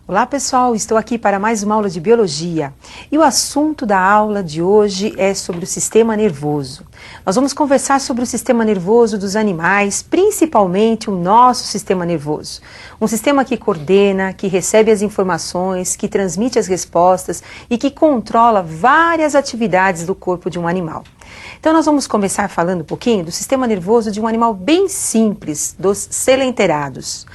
Olá pessoal, estou aqui para mais uma aula de Biologia e o assunto da aula de hoje é sobre o sistema nervoso. Nós vamos conversar sobre o sistema nervoso dos animais, principalmente o nosso sistema nervoso. Um sistema que coordena, que recebe as informações, que transmite as respostas e que controla várias atividades do corpo de um animal. Então nós vamos começar falando um pouquinho do sistema nervoso de um animal bem simples, dos coelenterados.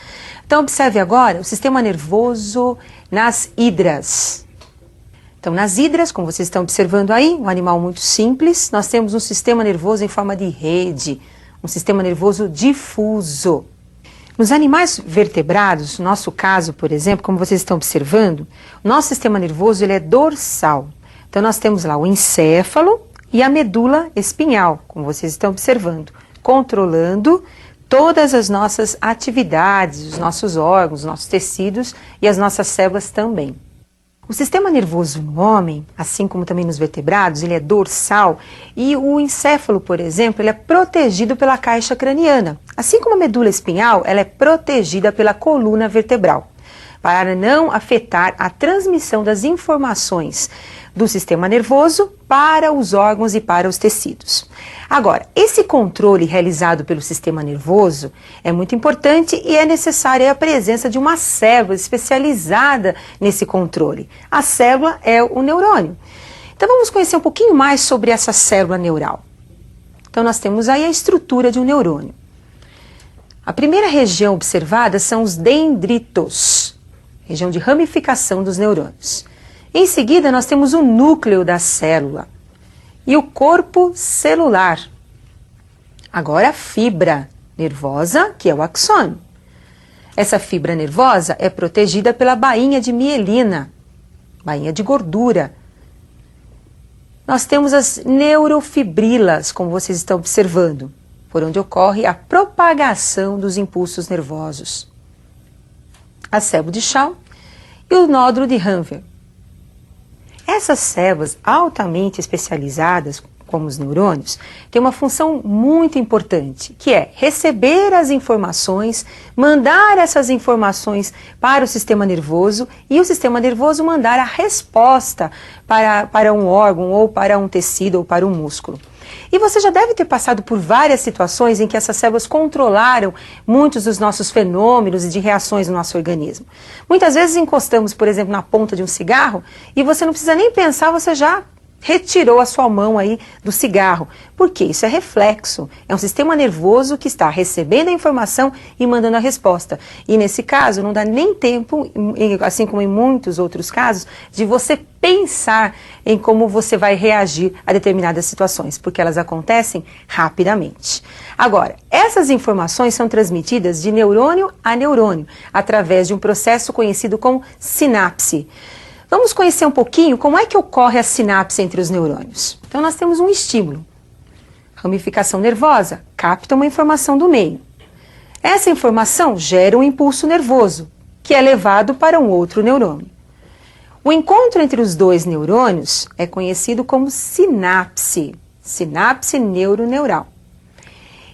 Então observe agora o sistema nervoso nas hidras. Então nas hidras, como vocês estão observando aí, um animal muito simples, nós temos um sistema nervoso em forma de rede, um sistema nervoso difuso. Nos animais vertebrados, no nosso caso, por exemplo, como vocês estão observando, o nosso sistema nervoso ele é dorsal. Então nós temos lá o encéfalo e a medula espinhal, como vocês estão observando, controlando todas as nossas atividades, os nossos órgãos, os nossos tecidos e as nossas células também. O sistema nervoso no homem, assim como também nos vertebrados, ele é dorsal e o encéfalo, por exemplo, ele é protegido pela caixa craniana. Assim como a medula espinhal, ela é protegida pela coluna vertebral, para não afetar a transmissão das informações do sistema nervoso para os órgãos e para os tecidos. Agora, esse controle realizado pelo sistema nervoso é muito importante e é necessária a presença de uma célula especializada nesse controle. A célula é o neurônio. Então vamos conhecer um pouquinho mais sobre essa célula neural. Então nós temos aí a estrutura de um neurônio. A primeira região observada são os dendritos, região de ramificação dos neurônios. Em seguida, nós temos o núcleo da célula e o corpo celular. Agora, a fibra nervosa, que é o axônio. Essa fibra nervosa é protegida pela bainha de mielina, bainha de gordura. Nós temos as neurofibrilas, como vocês estão observando, por onde ocorre a propagação dos impulsos nervosos. A célula de Schwann e o nódulo de Hanver. Essas células altamente especializadas, como os neurônios, têm uma função muito importante, que é receber as informações, mandar essas informações para o sistema nervoso e o sistema nervoso mandar a resposta para um órgão, ou para um tecido, ou para um músculo. E você já deve ter passado por várias situações em que essas células controlaram muitos dos nossos fenômenos e de reações no nosso organismo. Muitas vezes encostamos, por exemplo, na ponta de um cigarro e você não precisa nem pensar, você já retirou a sua mão aí do cigarro. Por quê? Isso é reflexo. É um sistema nervoso que está recebendo a informação e mandando a resposta. E nesse caso, não dá nem tempo, assim como em muitos outros casos, de você pensar em como você vai reagir a determinadas situações, porque elas acontecem rapidamente. Agora, essas informações são transmitidas de neurônio a neurônio, através de um processo conhecido como sinapse. Vamos conhecer um pouquinho como é que ocorre a sinapse entre os neurônios. Então nós temos um estímulo. Ramificação nervosa capta uma informação do meio. Essa informação gera um impulso nervoso, que é levado para um outro neurônio. O encontro entre os dois neurônios é conhecido como sinapse, sinapse neuroneural.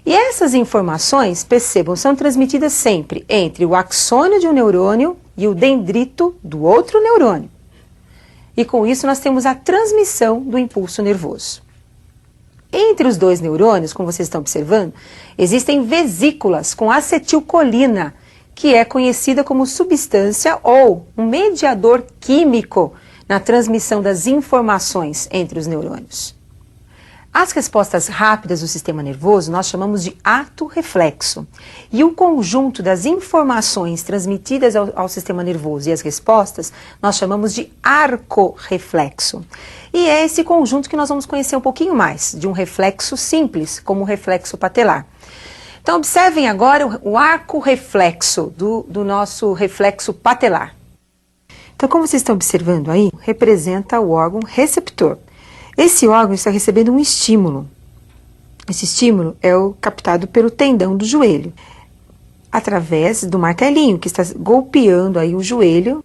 E essas informações, percebam, são transmitidas sempre entre o axônio de um neurônio e o dendrito do outro neurônio. E com isso nós temos a transmissão do impulso nervoso. Entre os dois neurônios, como vocês estão observando, existem vesículas com acetilcolina, que é conhecida como substância ou um mediador químico na transmissão das informações entre os neurônios. As respostas rápidas do sistema nervoso nós chamamos de ato reflexo. E o conjunto das informações transmitidas ao sistema nervoso e as respostas nós chamamos de arco reflexo. E é esse conjunto que nós vamos conhecer um pouquinho mais, de um reflexo simples, como o reflexo patelar. Então observem agora o arco reflexo do nosso reflexo patelar. Então como vocês estão observando aí, representa o órgão receptor. Esse órgão está recebendo um estímulo. Esse estímulo é captado pelo tendão do joelho, através do martelinho que está golpeando aí o joelho.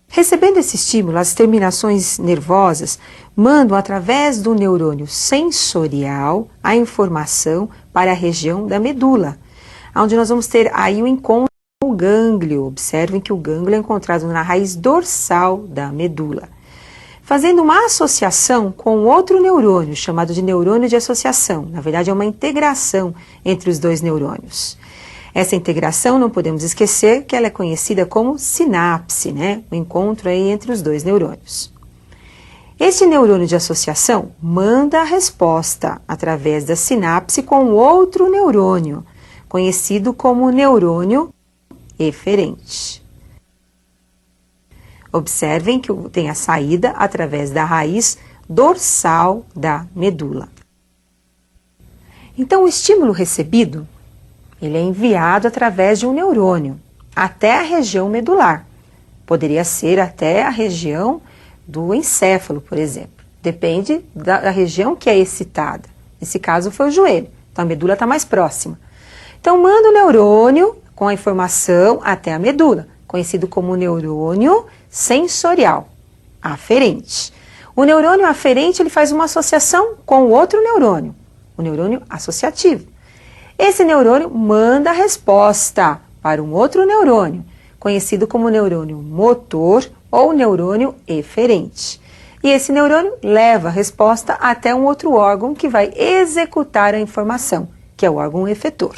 Recebendo esse estímulo, as terminações nervosas mandam através do neurônio sensorial a informação para a região da medula, onde nós vamos ter aí o encontro o gânglio. Observem que o gânglio é encontrado na raiz dorsal da medula, fazendo uma associação com outro neurônio, chamado de neurônio de associação. Na verdade, é uma integração entre os dois neurônios. Essa integração, não podemos esquecer que ela é conhecida como sinapse, né? O encontro aí entre os dois neurônios. Este neurônio de associação manda a resposta através da sinapse com outro neurônio, conhecido como neurônio eferente. Observem que tem a saída através da raiz dorsal da medula. Então, o estímulo recebido, ele é enviado através de um neurônio até a região medular. Poderia ser até a região do encéfalo, por exemplo. Depende da região que é excitada. Nesse caso foi o joelho, então a medula está mais próxima. Então, manda o neurônio com a informação até a medula, conhecido como neurônio sensorial aferente. O neurônio aferente, ele faz uma associação com outro neurônio, o neurônio associativo. Esse neurônio manda a resposta para um outro neurônio, conhecido como neurônio motor ou neurônio eferente. E esse neurônio leva a resposta até um outro órgão que vai executar a informação, que é o órgão efetor.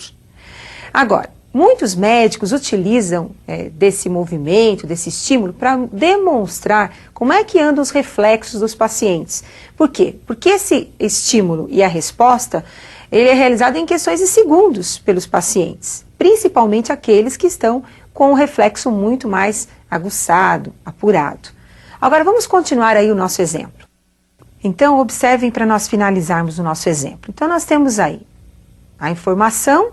Agora, muitos médicos utilizam desse movimento, desse estímulo, para demonstrar como é que andam os reflexos dos pacientes. Por quê? Porque esse estímulo e a resposta, ele é realizado em questões de segundos pelos pacientes, principalmente aqueles que estão com um reflexo muito mais aguçado, apurado. Agora vamos continuar aí o nosso exemplo. Então observem para nós finalizarmos o nosso exemplo. Então nós temos aí a informação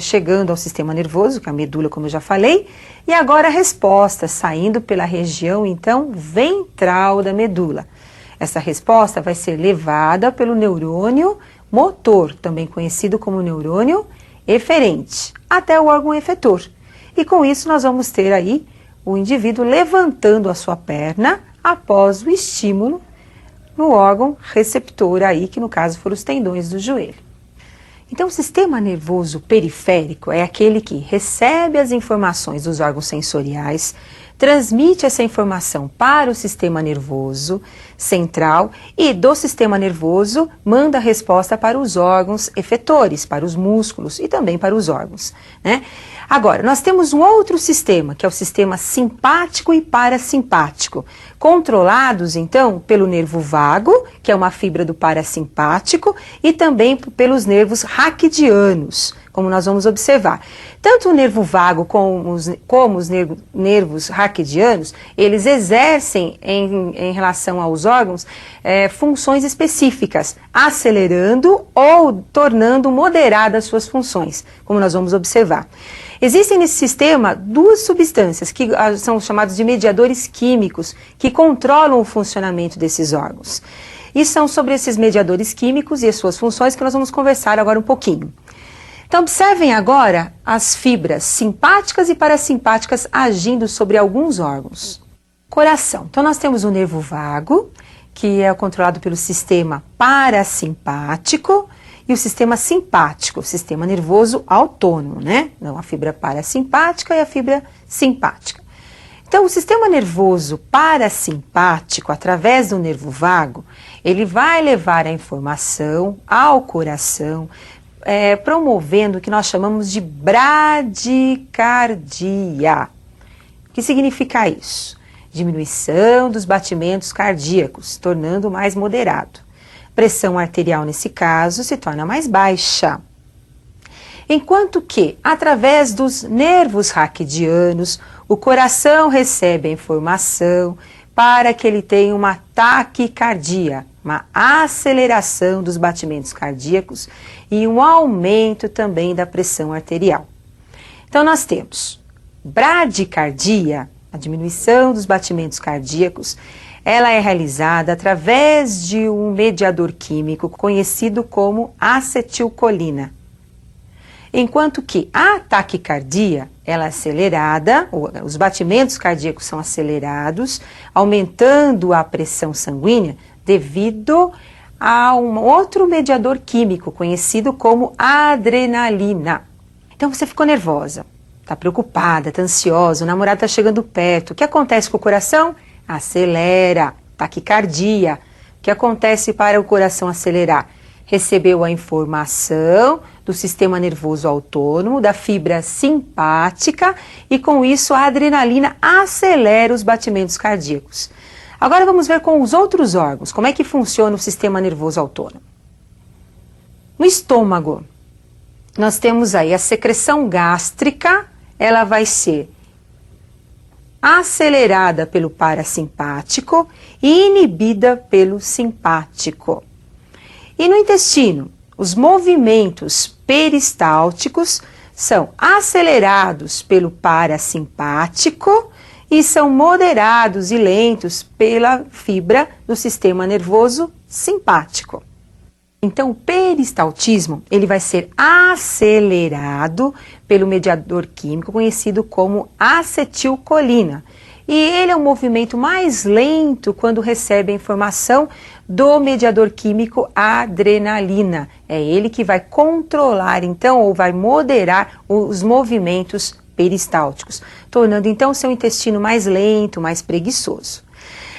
chegando ao sistema nervoso, que é a medula, como eu já falei, e agora a resposta saindo pela região, então, ventral da medula. Essa resposta vai ser levada pelo neurônio motor, também conhecido como neurônio eferente, até o órgão efetor. E com isso nós vamos ter aí o indivíduo levantando a sua perna após o estímulo no órgão receptor aí, que no caso foram os tendões do joelho. Então, o sistema nervoso periférico é aquele que recebe as informações dos órgãos sensoriais, transmite essa informação para o sistema nervoso central e do sistema nervoso manda a resposta para os órgãos efetores, para os músculos e também para os órgãos, né? Agora, nós temos um outro sistema, que é o sistema simpático e parasimpático, controlados, então, pelo nervo vago, que é uma fibra do parasimpático, e também pelos nervos raquidianos, como nós vamos observar. Tanto o nervo vago como os nervos raquidianos, eles exercem, em relação aos órgãos, funções específicas, acelerando ou tornando moderadas suas funções, como nós vamos observar. Existem nesse sistema duas substâncias que são chamadas de mediadores químicos que controlam o funcionamento desses órgãos. E são sobre esses mediadores químicos e as suas funções que nós vamos conversar agora um pouquinho. Então observem agora as fibras simpáticas e parasimpáticas agindo sobre alguns órgãos. Coração. Então nós temos o nervo vago, que é controlado pelo sistema parasimpático, e o sistema simpático, o sistema nervoso autônomo, né? Então, a fibra parasimpática e a fibra simpática. Então, o sistema nervoso parasimpático, através do nervo vago, ele vai levar a informação ao coração, promovendo o que nós chamamos de bradicardia. O que significa isso? Diminuição dos batimentos cardíacos, tornando mais moderado. Pressão arterial, nesse caso, se torna mais baixa. Enquanto que, através dos nervos raquidianos, o coração recebe a informação para que ele tenha uma taquicardia, uma aceleração dos batimentos cardíacos e um aumento também da pressão arterial. Então, nós temos bradicardia, a diminuição dos batimentos cardíacos. Ela é realizada através de um mediador químico conhecido como acetilcolina. Enquanto que a taquicardia, ela é acelerada, os batimentos cardíacos são acelerados, aumentando a pressão sanguínea devido a um outro mediador químico conhecido como adrenalina. Então você ficou nervosa, Está preocupada, está ansiosa, o namorado está chegando perto. O que acontece com o coração? Acelera, taquicardia. O que acontece para o coração acelerar? Recebeu a informação do sistema nervoso autônomo, da fibra simpática, e com isso a adrenalina acelera os batimentos cardíacos. Agora vamos ver com os outros órgãos, como é que funciona o sistema nervoso autônomo. No estômago, nós temos aí a secreção gástrica, ela vai ser acelerada pelo parasimpático e inibida pelo simpático. E no intestino, os movimentos peristálticos são acelerados pelo parasimpático e são moderados e lentos pela fibra do sistema nervoso simpático. Então, o peristaltismo, ele vai ser acelerado pelo mediador químico conhecido como acetilcolina. E ele é um movimento mais lento quando recebe a informação do mediador químico adrenalina. É ele que vai controlar, então, ou vai moderar os movimentos peristálticos, tornando, então, seu intestino mais lento, mais preguiçoso.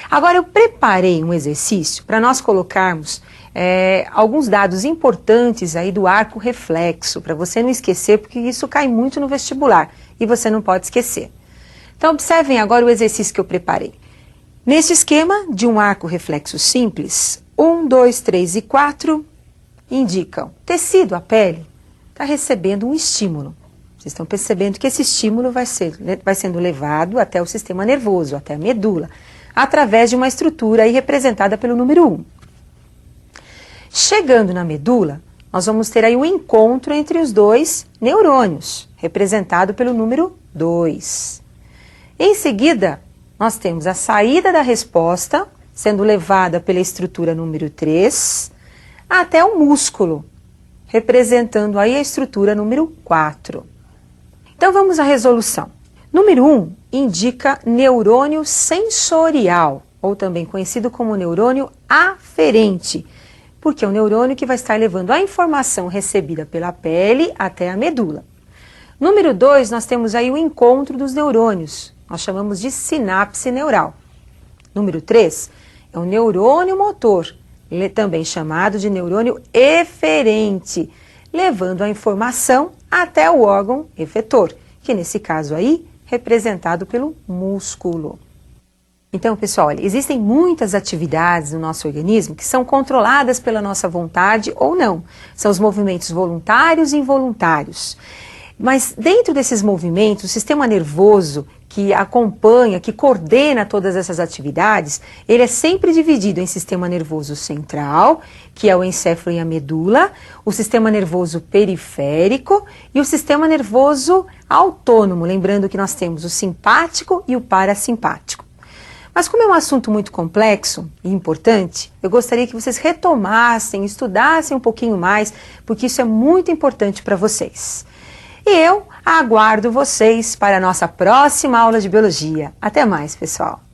Agora, eu preparei um exercício para nós colocarmos alguns dados importantes aí do arco reflexo, para você não esquecer, porque isso cai muito no vestibular e você não pode esquecer. Então, observem agora o exercício que eu preparei. Neste esquema de um arco reflexo simples, 1, 2, 3 e 4 indicam tecido, a pele, está recebendo um estímulo. Vocês estão percebendo que esse estímulo vai sendo levado até o sistema nervoso, até a medula, através de uma estrutura aí representada pelo número 1. Chegando na medula, nós vamos ter aí um encontro entre os dois neurônios, representado pelo número 2. Em seguida, nós temos a saída da resposta, sendo levada pela estrutura número 3, até o músculo, representando aí a estrutura número 4. Então vamos à resolução. Número 1 indica neurônio sensorial, ou também conhecido como neurônio aferente, porque é o neurônio que vai estar levando a informação recebida pela pele até a medula. Número 2, nós temos aí o encontro dos neurônios, nós chamamos de sinapse neural. Número 3 é o neurônio motor, também chamado de neurônio eferente, levando a informação até o órgão efetor, que nesse caso aí, representado pelo músculo. Então, pessoal, olha, existem muitas atividades no nosso organismo que são controladas pela nossa vontade ou não. São os movimentos voluntários e involuntários. Mas dentro desses movimentos, o sistema nervoso que acompanha, que coordena todas essas atividades, ele é sempre dividido em sistema nervoso central, que é o encéfalo e a medula, o sistema nervoso periférico e o sistema nervoso autônomo, lembrando que nós temos o simpático e o parasimpático. Mas como é um assunto muito complexo e importante, eu gostaria que vocês retomassem, estudassem um pouquinho mais, porque isso é muito importante para vocês. E eu aguardo vocês para a nossa próxima aula de biologia. Até mais, pessoal!